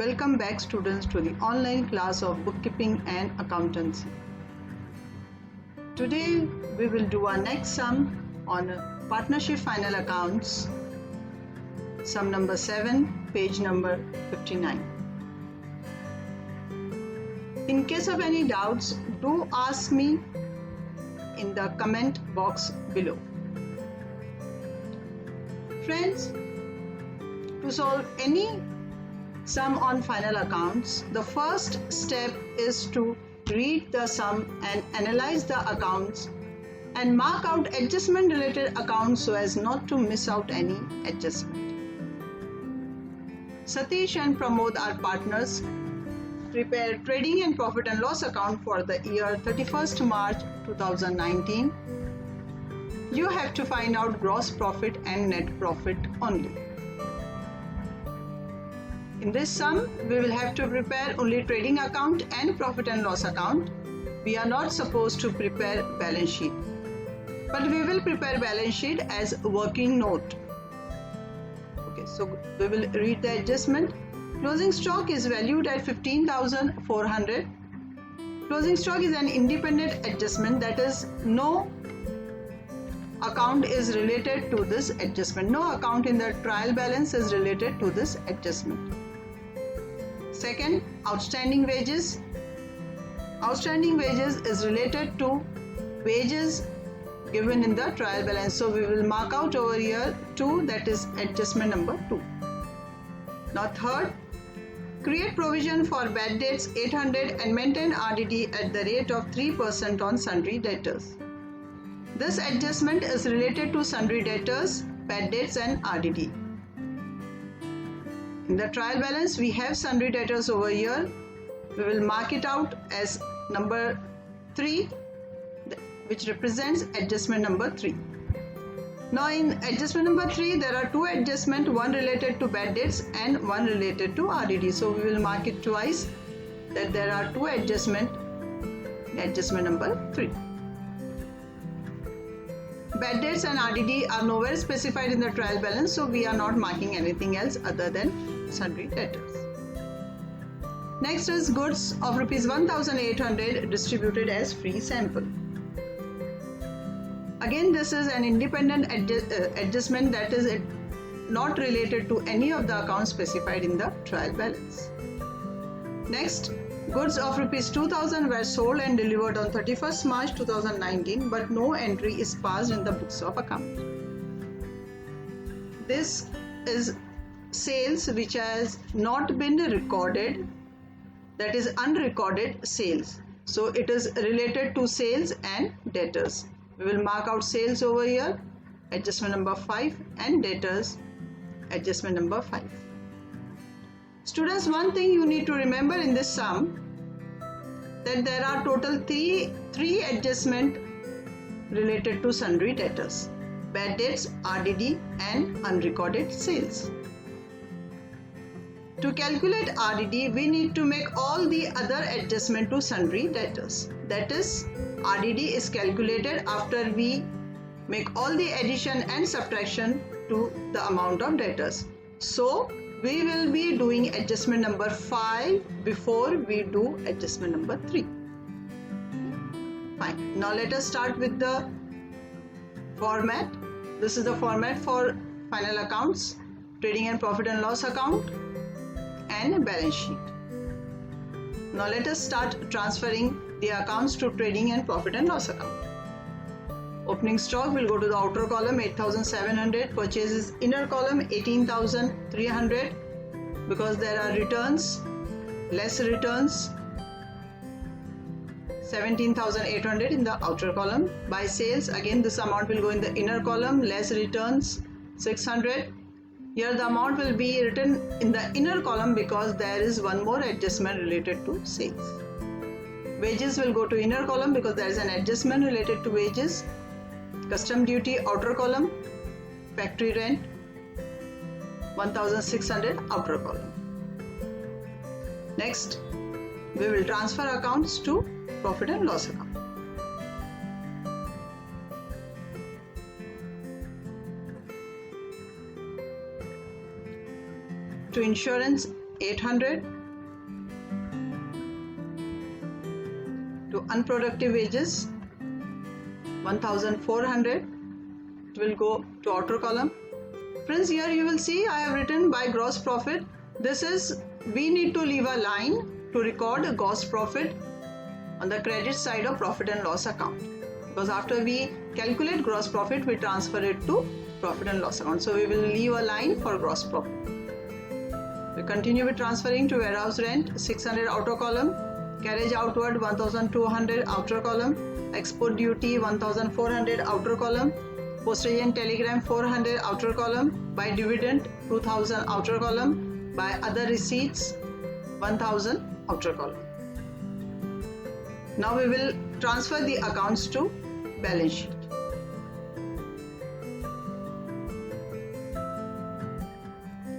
Welcome back students to the online class of bookkeeping and accountancy. Today we will do our next sum on partnership final accounts, sum number 7, page number 59. In case of any doubts, do ask me in the comment box below. Friends, to solve any sum on final accounts, the first step is to read the sum and analyze the accounts and mark out adjustment related accounts so as not to miss out any adjustment. Satish and Pramod are partners. Prepare trading and profit and loss account for the year 31st March 2019. You have to find out gross profit and net profit only. In this sum, we will have to prepare only trading account and profit and loss account. We are not supposed to prepare balance sheet, but we will prepare balance sheet as working note. Okay, so we will read the adjustment. Closing stock is valued at 15,400. Closing stock is an independent adjustment, that is, no account is related to this adjustment. No account in the trial balance is related to this adjustment. Second, outstanding wages. Outstanding wages is related to wages given in the trial balance. So we will mark out over here 2, that is adjustment number 2. Now third, create provision for bad debts 800 and maintain RDD at the rate of 3% on sundry debtors. This adjustment is related to sundry debtors, bad debts and RDD. In the trial balance, we have sundry debtors over here. We will mark it out as number 3, which represents adjustment number 3. Now in adjustment number 3, there are 2 adjustments, one related to bad debts and one related to RDD. So we will mark it twice that there are 2 adjustments in adjustment number 3. Bad debts and RDD are nowhere specified in the trial balance, so we are not marking anything else other than sundry debtors. Next is goods of rupees 1,800 distributed as free sample. Again, this is an independent adjustment, that is not related to any of the accounts specified in the trial balance. Next, goods of rupees 2,000 were sold and delivered on 31st March 2019, but no entry is passed in the books of account. This is sales which has not been recorded, that is unrecorded sales. So it is related to sales and debtors. We will mark out sales over here, adjustment number 5, and debtors, adjustment number 5. Students, one thing you need to remember in this sum, that there are total three adjustments related to sundry debtors: bad debts, RDD and unrecorded sales. To calculate RDD, we need to make all the other adjustment to sundry debtors. That is, RDD is calculated after we make all the addition and subtraction to the amount of debtors. So we will be doing adjustment number 5 before we do adjustment number 3. Fine. Now let us start with the format. This is the format for final accounts, trading and profit and loss account, and balance sheet. Now let us start transferring the accounts to trading and profit and loss account. Opening stock will go to the outer column 8,700, purchases inner column 18,300, because there are returns, less returns 17,800 in the outer column. By sales, again this amount will go in the inner column, less returns 600. Here the amount will be written in the inner column because there is one more adjustment related to sales. Wages will go to inner column because there is an adjustment related to wages. Custom duty outer column, factory rent 1,600 outer column. Next, we will transfer accounts to profit and loss account. To insurance 800 to unproductive wages 1400. It will go to outer column. Friends, here you will see I have written by gross profit. This is, we need to leave a line to record gross profit on the credit side of profit and loss account, because after we calculate gross profit we transfer it to profit and loss account. So we will leave a line for gross profit. We continue with transferring to warehouse rent 600 outer column, carriage outward 1200 outer column, export duty 1400 outer column, postage and telegram 400 outer column, by dividend 2000 outer column, by other receipts 1000 outer column. Now we will transfer the accounts to balance sheet.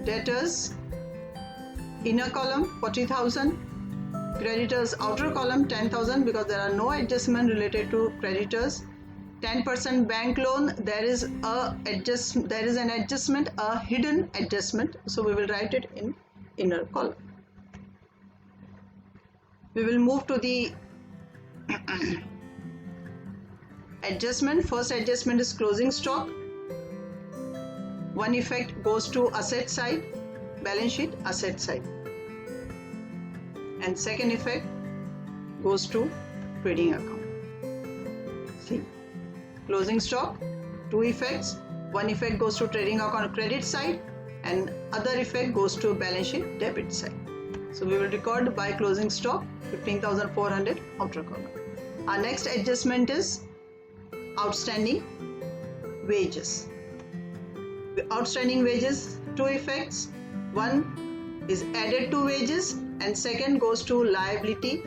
Debtors inner column 40,000, creditors outer column 10,000, because there are no adjustment related to creditors. 10% bank loan, there is an adjustment, a hidden adjustment, so we will write it in inner column. We will move to the adjustment. First adjustment is closing stock. One effect goes to asset side, balance sheet, asset side, and second effect goes to trading account. See, closing stock, two effects. One effect goes to trading account credit side and other effect goes to balance sheet debit side. So we will record by closing stock 15,400 outer column. Our next adjustment is outstanding wages. Outstanding wages, two effects. One is added to wages and second goes to liability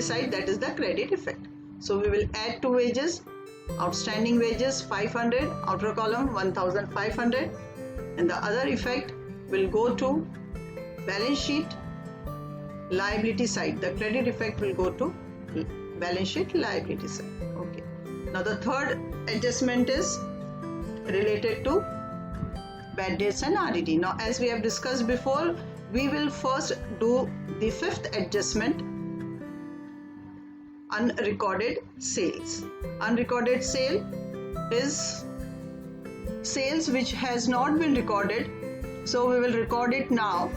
side, that is the credit effect. So we will add to wages, outstanding wages 500 outer column 1500, and the other effect will go to balance sheet liability side. The credit effect will go to balance sheet liability side. Okay. Now the third adjustment is related to bad debts and RDD. Now, as we have discussed before, we will first do the fifth adjustment, unrecorded sales. Unrecorded sale is sales which has not been recorded, so we will record it now.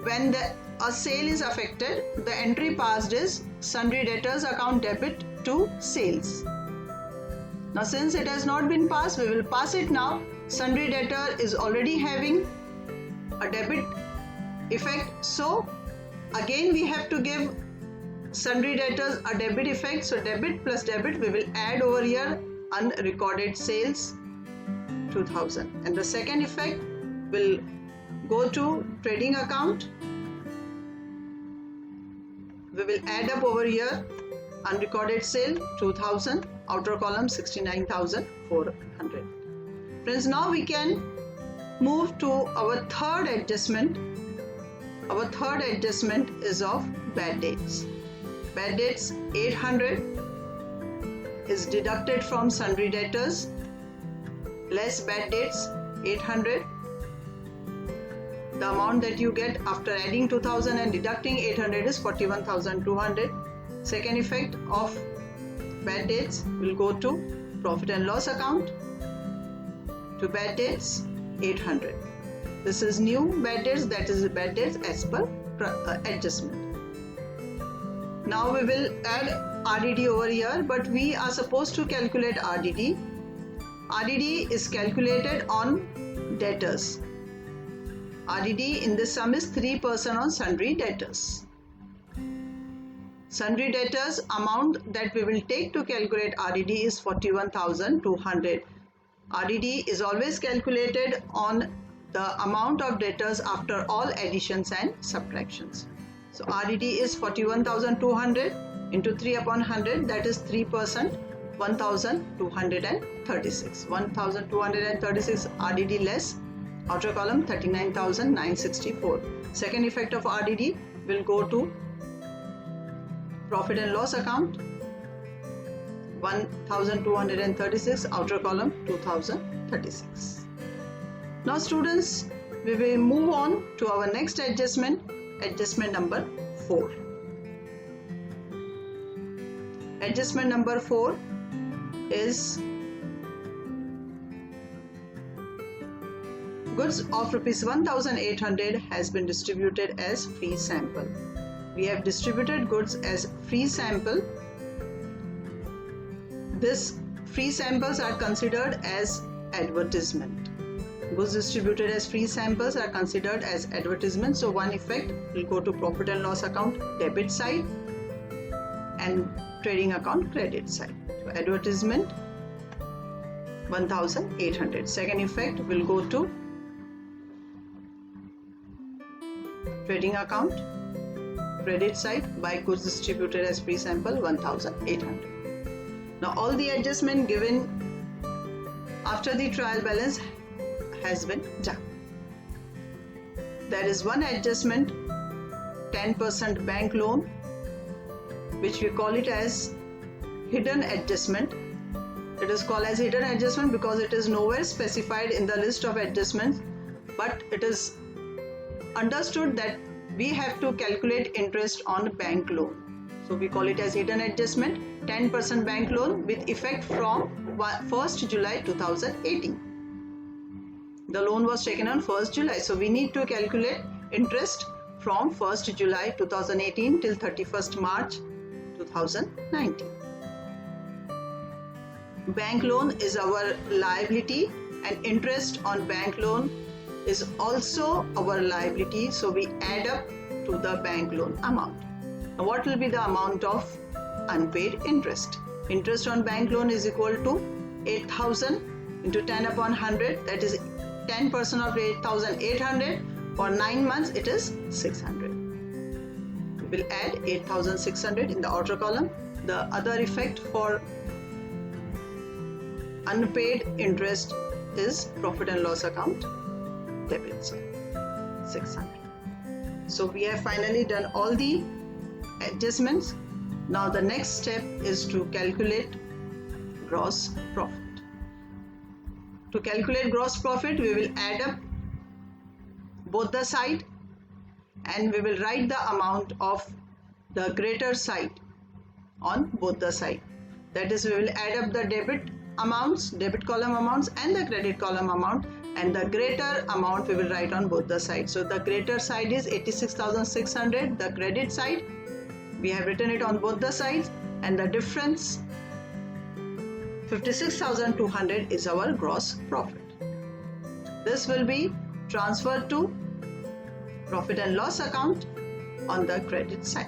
When a sale is affected, the entry passed is sundry debtors account debit to sales. Now, since it has not been passed, we will pass it now. Sundry debtor is already having a debit effect, so again we have to give sundry debtors a debit effect. So debit plus debit, we will add over here unrecorded sales 2000, and the second effect will go to trading account. We will add up over here unrecorded sale 2000, outer column 69,400. Friends, now we can move to our third adjustment. Our third adjustment is of bad debts. Bad debts 800 is deducted from sundry debtors, less bad debts 800. The amount that you get after adding 2000 and deducting 800 is 41,200. Second effect of bad debts will go to profit and loss account. To bad debts 800. This is new bad debts, that is bad debts as per adjustment. Now we will add RDD over here, but we are supposed to calculate RDD. RDD is calculated on debtors. RDD in this sum is 3% on sundry debtors. Sundry debtors amount that we will take to calculate RDD is 41,200. RDD is always calculated on the amount of debtors after all additions and subtractions. So RDD is 41,200 into 3 upon 100, that is 3%, 1,236. 1,236 RDD less, outer column 39,964. Second effect of RDD will go to profit and loss account 1,236, outer column 2,036. Now students, we will move on to our next adjustment, adjustment number 4. Adjustment number 4 is goods of rupees 1800 has been distributed as free sample. We have distributed goods as free sample. This free samples are considered as advertisement. Goods distributed as free samples are considered as advertisement. So one effect will go to profit and loss account debit side and trading account credit side. So advertisement 1800. Second effect will go to trading account credit side by goods distributed as free sample 1800. Now all the adjustment given after the trial balance has been done. There is one adjustment, 10% bank loan, which we call it as hidden adjustment. It is called as hidden adjustment because it is nowhere specified in the list of adjustments, but it is understood that we have to calculate interest on bank loan. So we call it as hidden adjustment, 10% bank loan with effect from 1st July 2018. The loan was taken on 1st July. So we need to calculate interest from 1st July 2018 till 31st March 2019. Bank loan is our liability and interest on bank loan is also our liability. So we add up to the bank loan amount. Now what will be the amount of unpaid interest? Interest on bank loan is equal to 8,000 into 10 upon 100, that is 10% of 8,800. For 9 months it is 600. We will add 8,600 in the outer column. The other effect for unpaid interest is profit and loss account debit side 600. So we have finally done all the adjustments. Now the next step is to calculate gross profit. To calculate gross profit, we will add up both the side and we will write the amount of the greater side on both the side. That is, we will add up the debit amounts, debit column amounts and the credit column amount, and the greater amount we will write on both the sides. So the greater side is 86,600, the credit side we have written it on both the sides, and the difference 56,200 is our gross profit. This will be transferred to profit and loss account on the credit side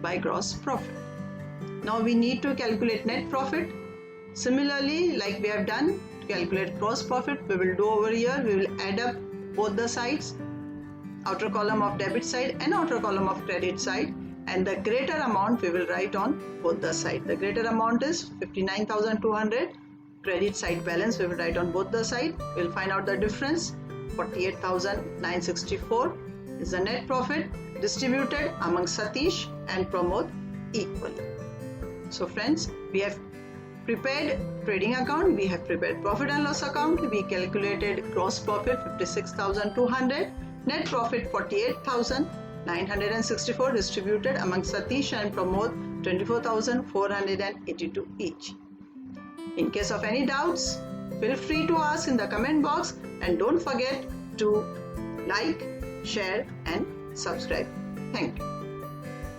by gross profit. Now we need to calculate net profit. Similarly, like we have done to calculate gross profit, we will do over here. We will add up both the sides, outer column of debit side and outer column of credit side, and the greater amount we will write on both the sides. The greater amount is 59,200. Credit side balance we will write on both the sides. We will find out the difference. 48,964 is the net profit distributed among Satish and Pramod equally. So friends, we have prepared trading account, we have prepared profit and loss account, we calculated gross profit 56,200, net profit 48,964 distributed among Satish and Pramod 24,482 each. In case of any doubts, feel free to ask in the comment box, and don't forget to like, share and subscribe. Thank you.